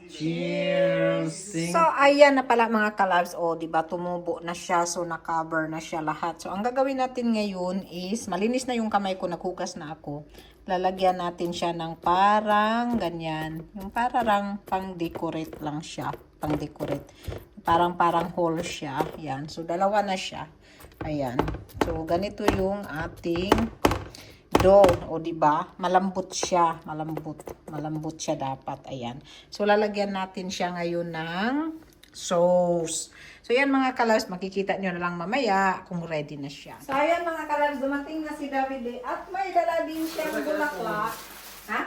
Cheers! So, ayan na pala mga kalabs. O, diba, tumubo na siya. So, na-cover na siya lahat. So, ang gagawin natin ngayon is, malinis na yung kamay ko, naghugas na ako. Lalagyan natin siya ng parang ganyan. Yung parang pang-decorate lang siya. Pang-decorate. Parang hole siya. Ayan. So, dalawa na siya. Ayan. So, ganito yung ating dough, o di ba? Malambot siya, malambot siya dapat. Ayan. So lalagyan natin siya ngayon ng sauce. So yan mga kalabs, makikita nyo na lang mamaya kung ready na siya. So ayan mga kalabs, dumating na si Davide at may dala din siyang bulaklak. Ha?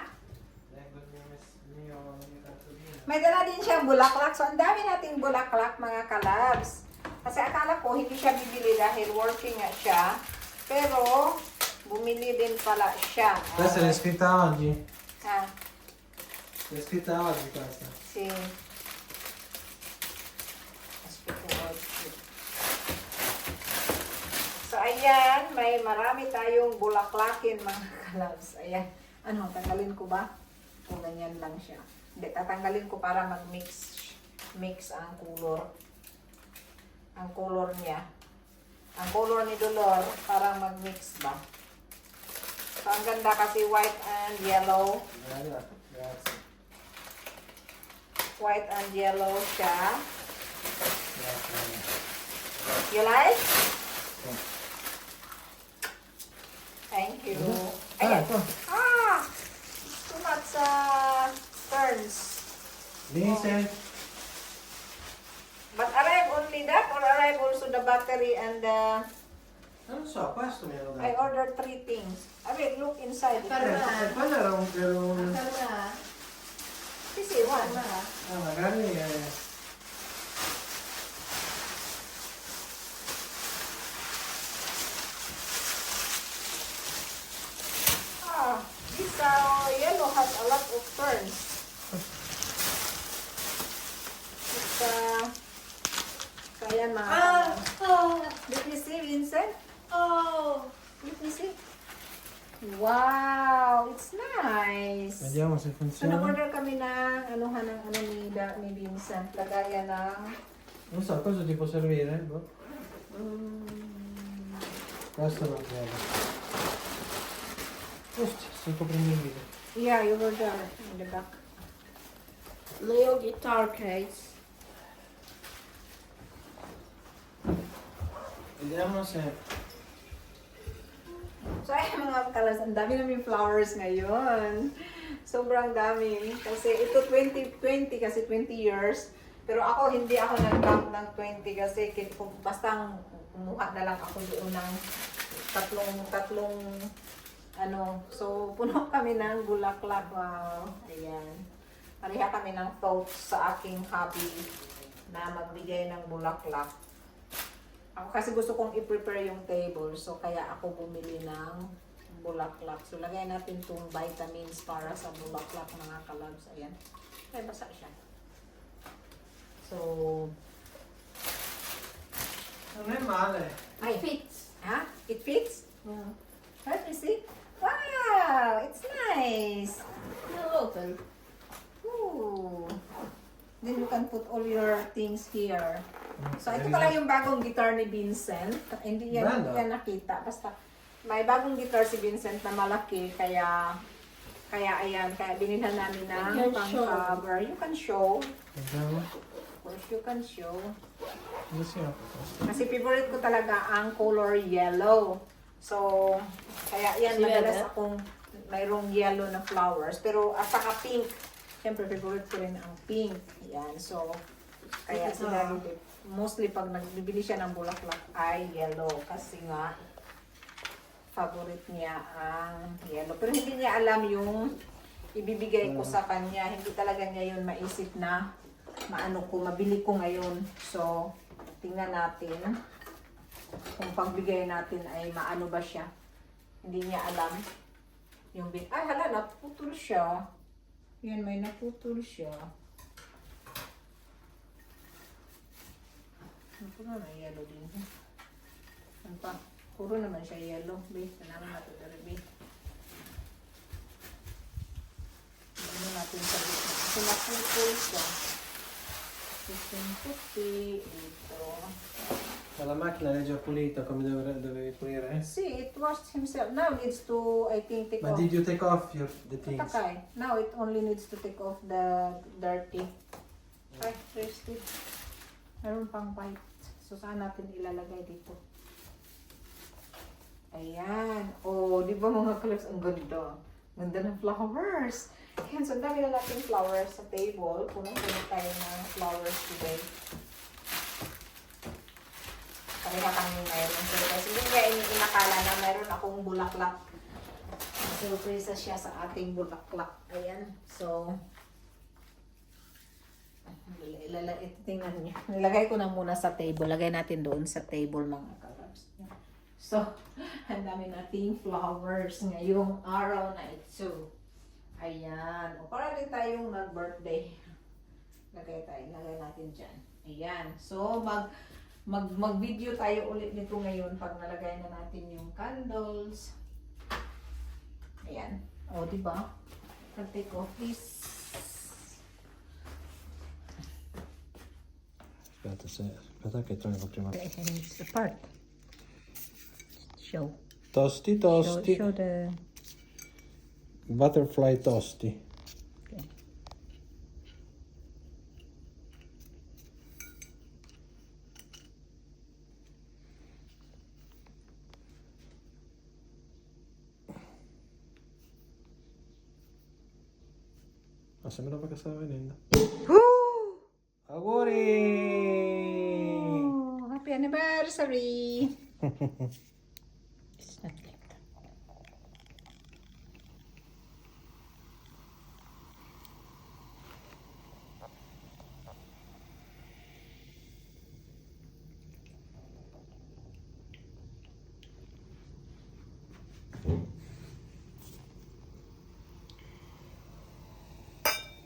May dala din siyang bulaklak. So ang dami nating bulaklak mga kalabs. Kasi akala ko hindi siya bibili dahil working nga siya. Pero bumili din pala siya. Questa l'hai scritta oggi? Ah, L'hai scritta oggi questa? si... So, ayan. May marami tayong bulaklakin, mga kalabs. Ayan. Ano, tanggalin ko ba? Kung ganyan lang siya. Hindi, tatanggalin ko para mag-mix ang color. Ang color niya. Ang color ni Dolor, para mag-mix ba? So, ang ganda kasi white and yellow. Grazie. White and yellow siya. Grazie. You like? Yeah. Thank you. Ah, Ayan. ito. Too much turns. Vincent. But arrive only that or arrive also the battery and the... Non lo so, questo mi hanno I dato. ordered 3 things. I mean, look inside. Quello era un... This is one. Ah, magari è... This yellow has a lot of turns. It's so ayan mga. Let me see, Vincent. Let me see. Wow, it's nice. Vediamo se So, funziona. nag-order kami ng anuhan ng ano ni Vincent. Lagayan ng... Non so, cosa ti può servire? Boh. Mm, Questo non credo. Sto prendibile. yeah, you were there in the back. Leo guitar case. Vediamo se... So, ay mga kalas, ang dami namin flowers ngayon. Sobrang dami. Kasi ito 2020 kasi 20 years. Pero ako, hindi ako nag-count ng 20 kasi basta kumuha na lang ako doon ng tatlong ano. So, puno kami ng bulaklak. Wow. Ayan. Pareha kami ng thoughts sa aking hobby na magbigay ng bulaklak. Ako kasi gusto kong i-prepare yung table. So, kaya ako bumili ng bulaklak. So, lagay natin itong vitamins para sa bulaklak mga kalabs. Ayan. Ay, basa siya. So, Non è male. ay, Fits. ha? It fits? Yeah. Let me see. Wow! It's nice! No, open. Ooh. Then you can put all your things here. So, ito pala yung bagong guitar ni Vincent. Hindi yan nakita. Basta, may bagong guitar si Vincent na malaki. Kaya ayan. Kaya binilhan namin ng pang-cover. You can show. Vediamo. Of course, you can show. Dove si apre questo? Kasi favorite ko talaga ang color yellow. So, kaya yan, madalas akong mayroong yellow na flowers. Pero, at saka pink. Siyempre, favorite ko rin ang pink. Yan. So, kaya sila mostly pag nagbibili siya ng bulaklak ay yellow. Kasi nga, favorite niya ang yellow. Pero hindi niya alam yung ibibigay ko sa kanya. Hindi talaga niya yun maisip na mabili ko ngayon. So, tingnan natin kung pagbigay natin ay maano ba siya. Hindi niya alam. Ay, hala, naputol siya. Yan, may naputol siya. Ano pa na yellow din? Ano pa? Puro naman siya yellow. Be, tanaman natin ito, be. Ano natin sa gitna. Kasi naputol siya. Gusto yung puti. Ito. Ma la macchina è già pulita come dovevi pulire? See, it washed himself. Now it needs to, I think, take Ma off. did you take off the things? Takay. Now it only needs to take off the dirty. Ay, there's still. Meron pang white. So, saan natin ilalagay dito? Ayan. Oh, di ba mga kalabs? Ang ganda. Ganda ng flowers. Ayan, so ang dami na natin flowers sa table. Puno-puno tayo ng flowers today. Kanina kami mayroon surprise. Hindi niya inakala na mayroon akong bulaklak. Surprise siya sa ating bulaklak. Ayan. So, tingnan niyo. Nilagay ko na muna sa table. Lagay natin doon sa table mga kalabs. So, ang dami nating flowers ngayong araw na ito. Ayan. O, para din tayong nag-birthday. Lagay natin dyan. Ayan. So, mag-video tayo ulit nito ngayon pag nalagay na natin yung candles. Ayan. O, diba? Take off this. Aspetta che trovo prima. It's the part. Show. Tosti. Show the... Butterfly tosti. Okay. Ma sembrava che stava venendo. Woo! Auguri! Oh, happy anniversary! It's not like that.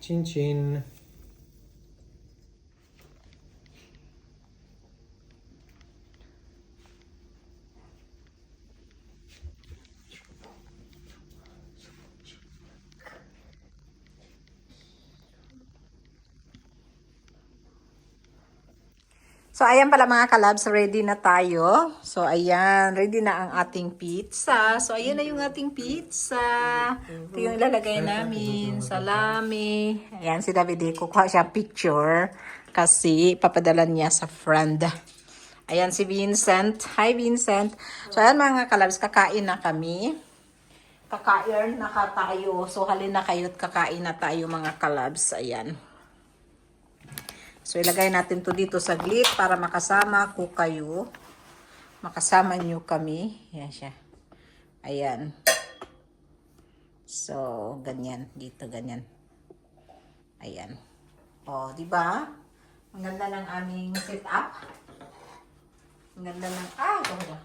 Cin cin. So, ayan pala mga kalabs, ready na tayo. So, ayan, ready na ang ating pizza. So, ayan na yung ating pizza. Ito yung ilalagay namin, salami. Ayan, si David, kukuha siya picture kasi papadalan niya sa friend. Ayan, si Vincent. Hi, Vincent. So, ayan mga kalabs, kakain na kami. Kakain na tayo. So, halina kayo't kakain na tayo mga kalabs. Ayan. So, ilagay natin to dito saglit para makasama ko kayo. Makasama nyo kami. Yan siya. Ayan. So, ganyan. Dito, ganyan. Ayan. O, diba? Ang ganda ng aming setup. Ang ganda ng... Ah, ganda.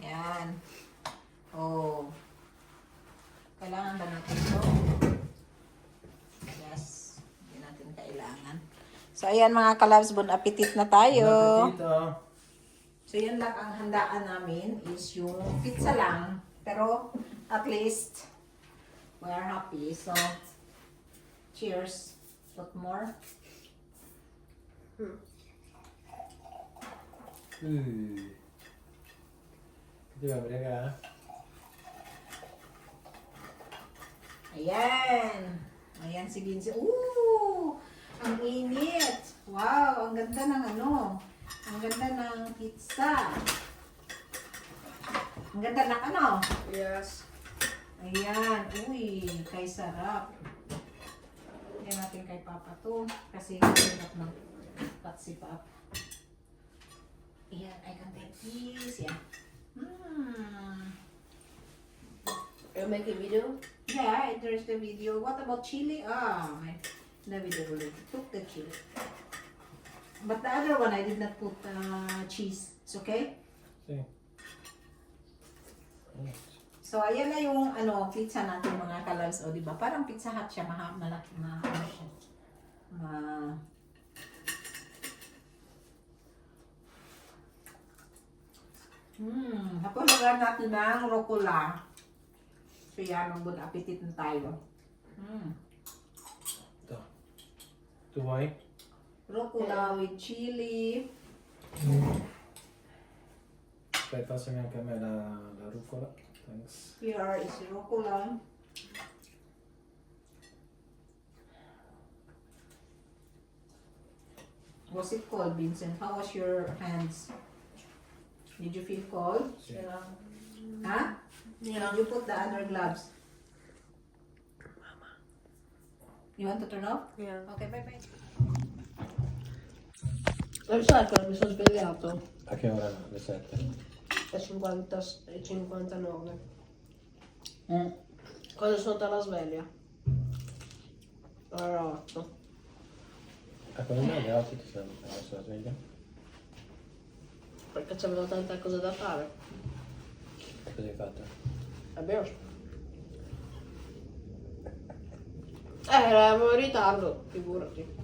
Ayan. O. Kailangan ba natin ito? So, ayan mga kalabs, bon appetit na tayo. Appetito. So, yan lang ang handaan namin is yung pizza lang. Pero, at least, we are happy. So, cheers. What more? Che ti va, raga? Ayan. Ayan si Vincent. Ooh! Ang init. Wow, ang ganda ng ano. Ang ganda ng pizza. Ang ganda ng ano. Yes. Ayan. Uy, kay sarap. Ayan natin kay Papa to. Kasi hirap ng patsi pa. Ayan, I can take this. Yan. You're making video? Yeah, there's the video. What about chili? Ah, the video already took the chili. But the other one, I did not put cheese. It's okay? Sì. So, ayan na yung ano, pizza natin mga kalabs. O, diba? Parang Pizza Hut siya. Malaki. Ano siya. Hapulagan natin ng rucola. So yan, ang good appetit na tayo. Ito. Ito why? Rucola with chili. Aspetta, passami anche a me la rucola. Thanks. Here is rucola. Was it cold, Vincent? How was your hands? Did you feel cold? Sì. Huh? Yeah. Did you put the other gloves? You want to turn off? Yeah. Okay, bye-bye. Lo sai che mi sono svegliato? A che ora? Le 7. È 50 e 59. Mm. Quando sono dalla sveglia? Alle 8. A come mai alle 8 ti sei messo la sveglia? Perché c'avevo tante cose da fare. Cosa hai fatto? Abbiamo. Eravamo in ritardo, figurati.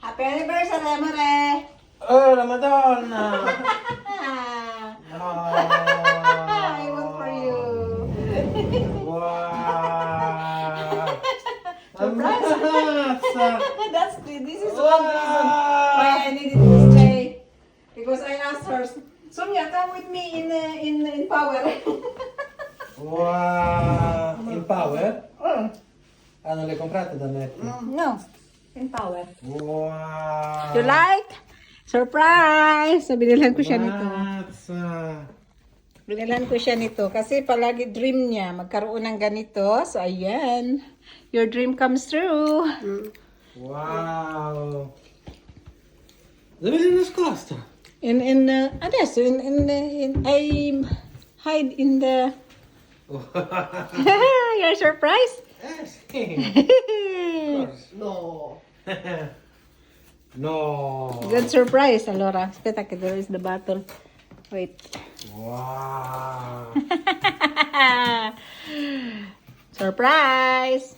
Happy anniversary, amore! Oh, la Madonna! I want for you. Wow! Surprise! Ammazza! This is one reason why I needed to stay. Because I asked her, Sonia, come with me in power. Wow! In power? Ah, non le comprate da me? No, in power. Wow! You like? Surprise! So, binilhan ko siya nito. Ammazza! Binilhan ko siya nito kasi palagi dream niya magkaroon ng ganito. So, ayan. Your dream comes true. Wow! Dove l'hai nascosta? Adesso, I hide in the... You're surprised? Sì! No. No! Good surprise, allora. Aspetta che there is the bottle. Wait. Wow! Surprise!